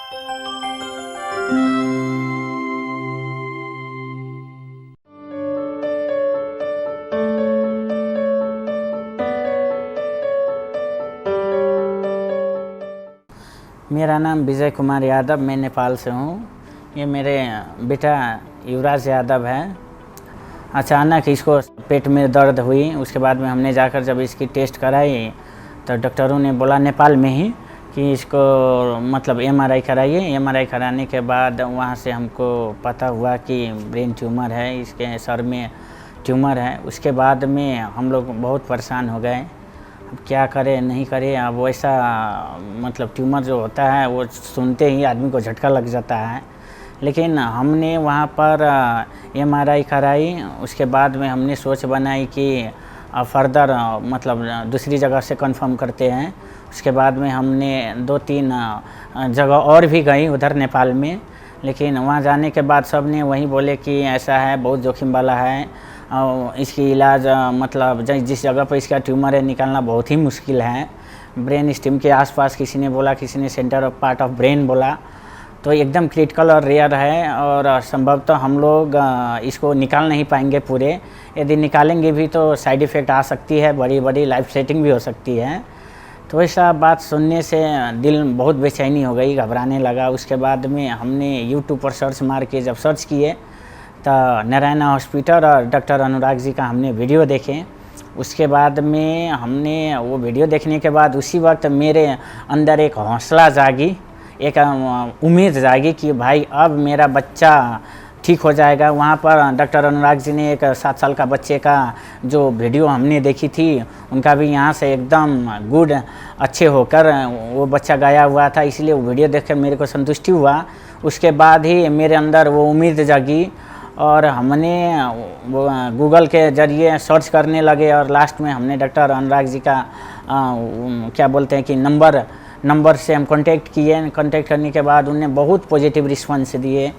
मेरा नाम विजय कुमार यादव, मैं नेपाल से हूँ। ये मेरे बेटा युवराज यादव है। अचानक इसको पेट में दर्द हुई, उसके बाद में हमने जाकर जब इसकी टेस्ट कराई तो डॉक्टरों ने बोला नेपाल में ही कि इसको मतलब एमआरआई कराइए। एमआरआई कराने के बाद वहाँ से हमको पता हुआ कि ब्रेन ट्यूमर है, इसके सर में ट्यूमर है। उसके बाद में हम लोग बहुत परेशान हो गए, अब क्या करें नहीं करें। अब वैसा मतलब ट्यूमर जो होता है वो सुनते ही आदमी को झटका लग जाता है। लेकिन हमने वहाँ पर एमआरआई कराई, उसके बाद में हमने सोच बनाई कि फर्दर मतलब दूसरी जगह से कंफर्म करते हैं। उसके बाद में हमने 2-3 जगह और भी गई उधर नेपाल में, लेकिन वहाँ जाने के बाद सब ने वही बोले कि ऐसा है, बहुत जोखिम वाला है, इसकी इलाज मतलब जिस जगह पर इसका ट्यूमर है निकालना बहुत ही मुश्किल है। ब्रेन स्टेम के आसपास किसी ने बोला, किसी ने centre of part of brain बोला, तो एकदम क्रिटिकल और रेयर है और संभवतः हम लोग इसको निकाल नहीं पाएंगे पूरे। यदि निकालेंगे भी तो साइड इफ़ेक्ट आ सकती है, बड़ी बड़ी लाइफ सेटिंग भी हो सकती है। तो ऐसा बात सुनने से दिल बहुत बेचैनी हो गई, घबराने लगा। उसके बाद में हमने यूट्यूब पर सर्च मार के जब सर्च किए तो नारायणा हॉस्पिटल और डॉक्टर अनुराग जी का हमने वीडियो देखे। उसके बाद में हमने वो वीडियो देखने के बाद उसी वक्त मेरे अंदर एक हौसला जागी, एक उम्मीद जागी कि भाई अब मेरा बच्चा ठीक हो जाएगा। वहाँ पर डॉक्टर अनुराग जी ने एक 7 साल का बच्चे का जो वीडियो हमने देखी थी, उनका भी यहाँ से एकदम गुड अच्छे होकर वो बच्चा गया हुआ था, इसलिए वो वीडियो देखकर मेरे को संतुष्टि हुआ। उसके बाद ही मेरे अंदर वो उम्मीद जागी और हमने वो गूगल के ज़रिए सर्च करने लगे और लास्ट में हमने डॉक्टर अनुराग जी का क्या बोलते हैं कि नंबर से हम कांटेक्ट किए। कांटेक्ट करने के बाद उन्होंने बहुत पॉजिटिव रिस्पांस दिए।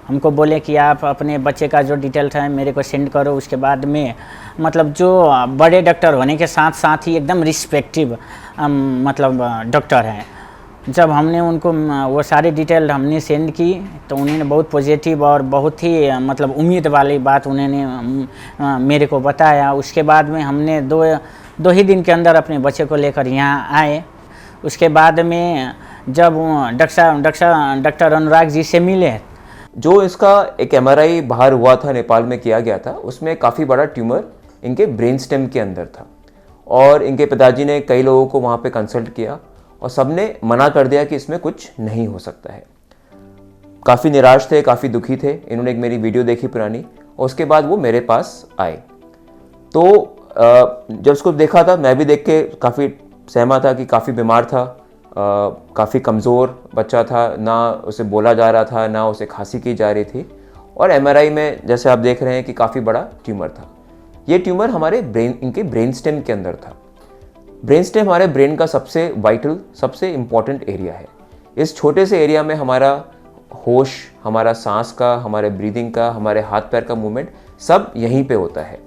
हमको बोले कि आप अपने बच्चे का जो डिटेल्स है मेरे को सेंड करो। उसके बाद में मतलब जो बड़े डॉक्टर होने के साथ साथ ही एकदम रिस्पेक्टिव मतलब डॉक्टर हैं। जब हमने उनको वो सारी डिटेल हमने सेंड की तो उन्होंने बहुत पॉजिटिव और बहुत ही मतलब उम्मीद वाली बात उन्होंने मेरे को बताया। उसके बाद में हमने दो ही दिन के अंदर अपने बच्चे को लेकर यहाँ आए। उसके बाद में जब डॉक्टर अनुराग जी से मिले, जो इसका एक एमआरआई बाहर हुआ था, नेपाल में किया गया था, उसमें काफ़ी बड़ा ट्यूमर इनके ब्रेन स्टेम के अंदर था और इनके पिताजी ने कई लोगों को वहाँ पे कंसल्ट किया और सबने मना कर दिया कि इसमें कुछ नहीं हो सकता है। काफ़ी निराश थे, काफ़ी दुखी थे। इन्होंने एक मेरी वीडियो देखी पुरानी और उसके बाद वो मेरे पास आए। तो जब उसको देखा था, मैं भी देख के काफ़ी सहमा था कि काफ़ी बीमार था, काफ़ी कमज़ोर बच्चा था, ना उसे बोला जा रहा था, ना उसे खांसी की जा रही थी और एमआरआई में जैसे आप देख रहे हैं कि काफ़ी बड़ा ट्यूमर था। ये ट्यूमर हमारे इनके ब्रेन स्टेम के अंदर था। ब्रेन स्टेम हमारे ब्रेन का सबसे वाइटल, सबसे इम्पॉर्टेंट एरिया है। इस छोटे से एरिया में हमारा होश, हमारा सांस का, हमारे ब्रीदिंग का, हमारे हाथ पैर का मूवमेंट सब यहीं पे होता है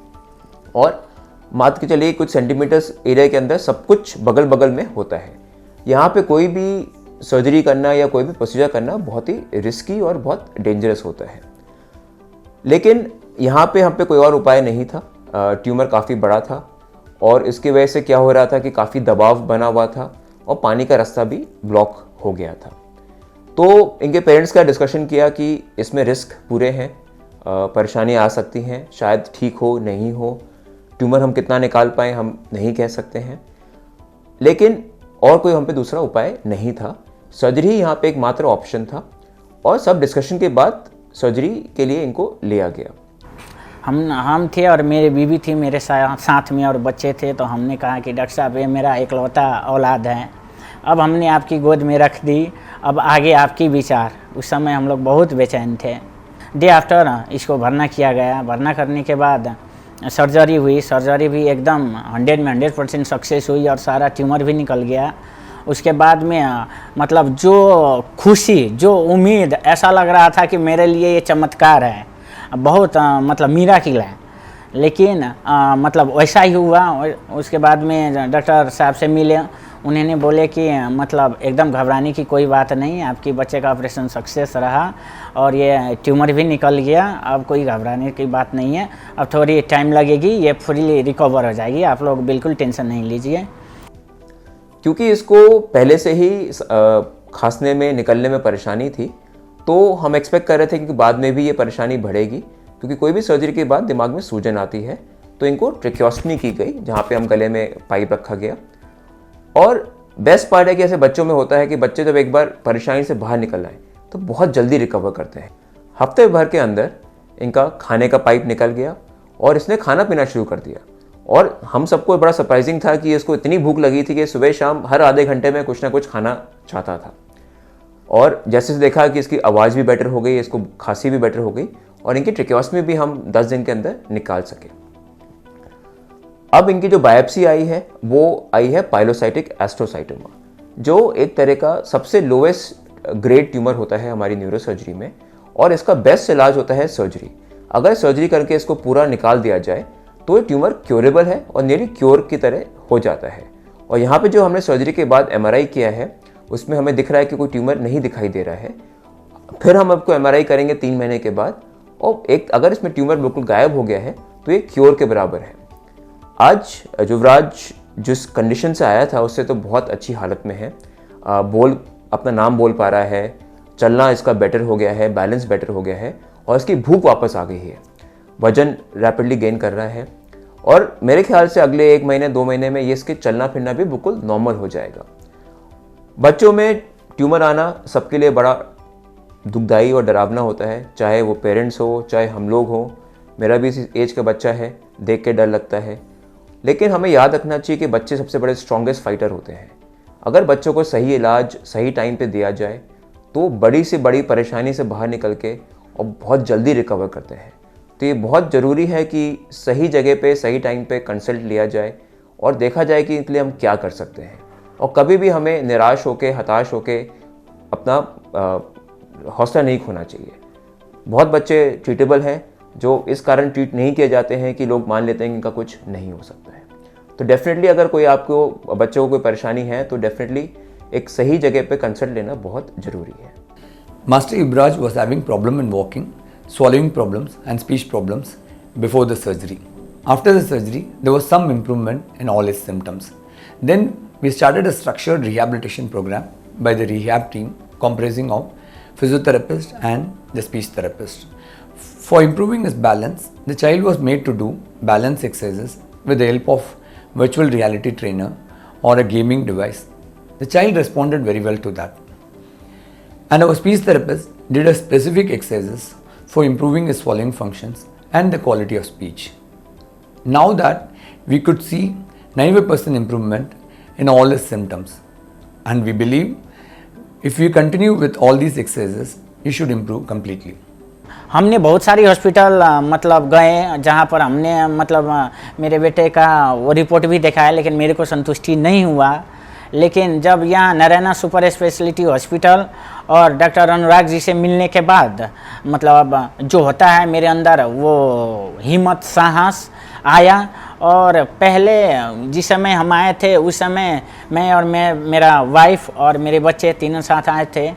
और मान के चलिए कुछ सेंटीमीटर्स एरिया के अंदर सब कुछ बगल बगल में होता है। यहाँ पे कोई भी सर्जरी करना या कोई भी प्रोसीजर करना बहुत ही रिस्की और बहुत डेंजरस होता है। लेकिन यहाँ पे हम पे कोई और उपाय नहीं था। ट्यूमर काफ़ी बड़ा था और इसकी वजह से क्या हो रहा था कि काफ़ी दबाव बना हुआ था और पानी का रास्ता भी ब्लॉक हो गया था। तो इनके पेरेंट्स का डिस्कशन किया कि इसमें रिस्क पूरे हैं, परेशानी आ सकती हैं, शायद ठीक हो नहीं हो, ट्यूमर हम कितना निकाल पाएँ हम नहीं कह सकते हैं। लेकिन और कोई हम पे दूसरा उपाय नहीं था। सर्जरी यहाँ पे एक मात्र ऑप्शन था और सब डिस्कशन के बाद सर्जरी के लिए इनको लिया गया। हम थे और मेरी बीवी थी मेरे साथ में और बच्चे थे। तो हमने कहा कि डॉक्टर साहब ये मेरा इकलौता औलाद है, अब हमने आपकी गोद में रख दी, अब आगे आपकी विचार। उस समय हम लोग बहुत बेचैन थे। डे आफ्टर इसको भरना किया गया। भरना करने के बाद सर्जरी हुई। सर्जरी भी एकदम 100 में 100% सक्सेस हुई और सारा ट्यूमर भी निकल गया। उसके बाद में मतलब जो खुशी, जो उम्मीद, ऐसा लग रहा था कि मेरे लिए ये चमत्कार है, बहुत मतलब मिराकिल है। लेकिन मतलब वैसा ही हुआ। उसके बाद में डॉक्टर साहब से मिले, उन्होंने बोले कि मतलब एकदम घबराने की कोई बात नहीं, आपकी बच्चे का ऑपरेशन सक्सेस रहा और ये ट्यूमर भी निकल गया, अब कोई घबराने की बात नहीं है, अब थोड़ी टाइम लगेगी, ये फुली रिकवर हो जाएगी, आप लोग बिल्कुल टेंशन नहीं लीजिए। क्योंकि इसको पहले से ही खांसने में निकलने में परेशानी थी, तो हम एक्सपेक्ट कर रहे थे कि बाद में भी ये परेशानी बढ़ेगी, क्योंकि कोई भी सर्जरी के बाद दिमाग में सूजन आती है। तो इनको ट्रेक्योस्टमी की गई, जहाँ पे हम गले में पाइप रखा गया। और बेस्ट पार्ट है कि ऐसे बच्चों में होता है कि बच्चे जब एक बार परेशानी से बाहर निकल आए तो बहुत जल्दी रिकवर करते हैं। हफ्ते भर के अंदर इनका खाने का पाइप निकल गया और इसने खाना पीना शुरू कर दिया। और हम सबको बड़ा सरप्राइजिंग था कि इसको इतनी भूख लगी थी कि सुबह शाम हर आधे घंटे में कुछ ना कुछ खाना चाहता था। और जैसे से देखा कि इसकी आवाज़ भी बेटर हो गई, इसको खांसी भी बेटर हो गई और इनकी ट्रेक्योस्टमी भी हम 10 दिन के अंदर निकाल सके। अब इनकी जो बायोप्सी आई है वो आई है पाइलोसाइटिक एस्ट्रोसाइटोमा, जो एक तरह का सबसे लोएस्ट ग्रेड ट्यूमर होता है हमारी न्यूरोसर्जरी में, और इसका बेस्ट इलाज होता है सर्जरी। अगर सर्जरी करके इसको पूरा निकाल दिया जाए तो ये ट्यूमर क्योरेबल है और नियरली क्योर की तरह हो जाता है। और यहाँ पे जो हमने सर्जरी के बाद MRI किया है उसमें हमें दिख रहा है कि कोई ट्यूमर नहीं दिखाई दे रहा है। फिर हम आपको MRI करेंगे 3 महीने के बाद, और अगर इसमें ट्यूमर बिल्कुल गायब हो गया है तो ये क्योर के बराबर है। आज युवराज जिस कंडीशन से आया था उससे तो बहुत अच्छी हालत में है, अपना नाम बोल पा रहा है, चलना इसका बेटर हो गया है, बैलेंस बेटर हो गया है और इसकी भूख वापस आ गई है, वजन रैपिडली गेन कर रहा है और मेरे ख्याल से अगले 1 महीने 2 महीने में ये इसके चलना फिरना भी बिल्कुल नॉर्मल हो जाएगा। बच्चों में ट्यूमर आना सबके लिए बड़ा दुखदाई और डरावना होता है, चाहे वो पेरेंट्स हो चाहे हम लोग हो। मेरा भी इस एज का बच्चा है, देख के डर लगता है, लेकिन हमें याद रखना चाहिए कि बच्चे सबसे बड़े स्ट्रॉन्गेस्ट फाइटर होते हैं। अगर बच्चों को सही इलाज सही टाइम पे दिया जाए तो बड़ी से बड़ी परेशानी से बाहर निकल के और बहुत जल्दी रिकवर करते हैं। तो ये बहुत ज़रूरी है कि सही जगह पे सही टाइम पे कंसल्ट लिया जाए और देखा जाए कि इनके लिए हम क्या कर सकते हैं। और कभी भी हमें निराश होके हताश होके अपना हौसला नहीं खोना चाहिए। बहुत बच्चे ट्रीटेबल हैं जो इस कारण ट्रीट नहीं किए जाते हैं कि लोग मान लेते हैं कि इनका कुछ नहीं हो सकता है। तो डेफिनेटली अगर कोई आपको बच्चों को कोई परेशानी है तो डेफिनेटली एक सही जगह पे कंसल्ट लेना बहुत ज़रूरी है। Master Yuvraj was having problem in walking, swallowing problems and speech problems before the surgery. After the surgery, there was some improvement in all his symptoms. Then we started a structured rehabilitation program by the rehab team comprising of physiotherapist and the speech therapist. For improving his balance, the child was made to do balance exercises with the help of virtual reality trainer or a gaming device. The child responded very well to that. And our speech therapist did a specific exercises for improving his swallowing functions and the quality of speech. Now that we could see 95% improvement in all his symptoms, and we believe if we continue with all these exercises, he should improve completely. हमने बहुत सारी hospital मतलब गए जहाँ पर हमने मतलब मेरे बेटे का वो रिपोर्ट भी दिखाया, लेकिन मेरे को संतुष्टि नहीं हुआ। लेकिन जब यहाँ नारायणा सुपर स्पेशलिटी हॉस्पिटल और डॉक्टर अनुराग जी से मिलने के बाद मतलब जो होता है मेरे अंदर वो हिम्मत साहस आया। और पहले जिस समय हम आए थे उस समय मैं और मेरा वाइफ और मेरे बच्चे तीनों साथ आए थे।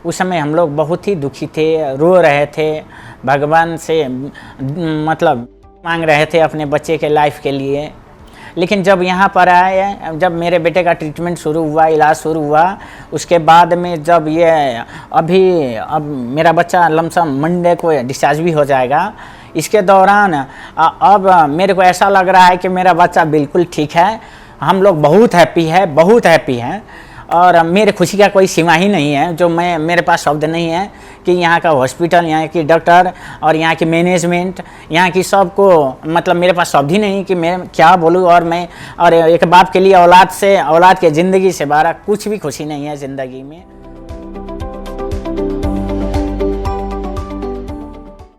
उस समय हम लोग बहुत ही दुखी थे, रो रहे थे, भगवान से मतलब मांग रहे थे अपने बच्चे के लाइफ के लिए। लेकिन जब यहाँ पर आए, जब मेरे बेटे का ट्रीटमेंट शुरू हुआ, इलाज शुरू हुआ, उसके बाद में जब ये अब मेरा बच्चा लमसम मंडे को डिस्चार्ज भी हो जाएगा। इसके दौरान अब मेरे को ऐसा लग रहा है कि मेरा बच्चा बिल्कुल ठीक है। हम लोग बहुत हैप्पी हैं और मेरे खुशी का कोई सीमा ही नहीं है, जो मेरे पास शब्द नहीं है कि यहाँ का हॉस्पिटल, यहाँ की डॉक्टर और यहाँ की मैनेजमेंट, यहाँ की सबको मतलब मेरे पास शब्द ही नहीं कि मैं क्या बोलूँ। और एक बाप के लिए औलाद के ज़िंदगी से बाहर कुछ भी खुशी नहीं है ज़िंदगी में।